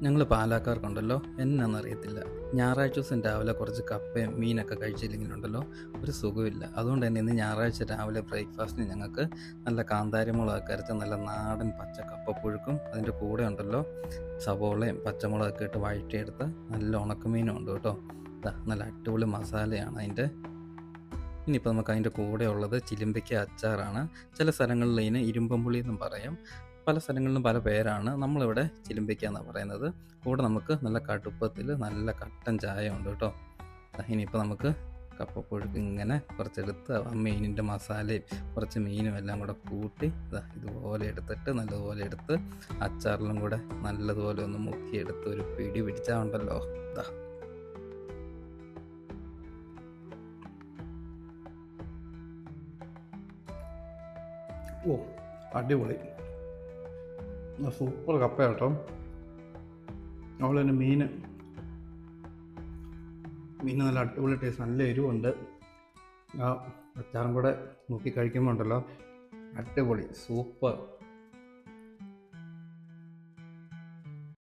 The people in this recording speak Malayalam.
ഞങ്ങൾ പാലക്കാർക്കുണ്ടല്ലോ എന്നാന്നറിയത്തില്ല, ഞായറാഴ്ച ദിവസം രാവിലെ കുറച്ച് കപ്പയും മീനൊക്കെ കഴിച്ചില്ലെങ്കിലുണ്ടല്ലോ ഒരു സുഖമില്ല. അതുകൊണ്ട് തന്നെ ഇന്ന് ഞായറാഴ്ച രാവിലെ ബ്രേക്ക്ഫാസ്റ്റിന് ഞങ്ങൾക്ക് നല്ല കാന്താരിമുളകൊക്കെ അരച്ച നല്ല നാടൻ പച്ച കപ്പപ്പുഴുക്കും അതിൻ്റെ കൂടെ ഉണ്ടല്ലോ സവോളയും പച്ചമുളകൊക്കെ ഇട്ട് വഴറ്റിയെടുത്ത് നല്ല ഉണക്കമീനും ഉണ്ട് കേട്ടോ. നല്ല അടിപൊളി മസാലയാണ് അതിൻ്റെ. ഇനിയിപ്പോൾ നമുക്ക് അതിൻ്റെ കൂടെ ഉള്ളത് ചിലിമ്പിക്ക അച്ചാറാണ്. ചില സ്ഥലങ്ങളിൽ ഇതിന് ഇരുമ്പമ്പുളി എന്നും പറയും, പല സ്ഥലങ്ങളിലും പല പേരാണ്. നമ്മളിവിടെ ചിലിമ്പിക്ക എന്നാണ് പറയുന്നത്. കൂടെ നമുക്ക് നല്ല കടുപ്പത്തിൽ നല്ല കട്ടൻ ചായ ഉണ്ട് കേട്ടോ. ഇനിയിപ്പോൾ നമുക്ക് കപ്പപ്പുഴുക്ക് ഇങ്ങനെ കുറച്ചെടുത്ത് മീനിൻ്റെ മസാലയും കുറച്ച് മീനും എല്ലാം കൂടെ കൂട്ടി ഇതുപോലെ എടുത്തിട്ട് നല്ലതുപോലെ എടുത്ത് അച്ചാറിലും കൂടെ നല്ലതുപോലെ ഒന്ന് മുക്കിയെടുത്ത് ഒരു പിടി പിടിച്ചാൽ ഉണ്ടല്ലോ. ഓ, അടിപൊളി, സൂപ്പർ കപ്പ കേട്ടോ. അതുപോലെ തന്നെ മീൻ നല്ല അടിപൊളി ടേസ്റ്റ്, നല്ല എരിവുണ്ട്. ആ അച്ചാറും കൂടെ നോക്കി കഴിക്കുമ്പോൾ ഉണ്ടല്ലോ അടിപൊളി, സൂപ്പർ.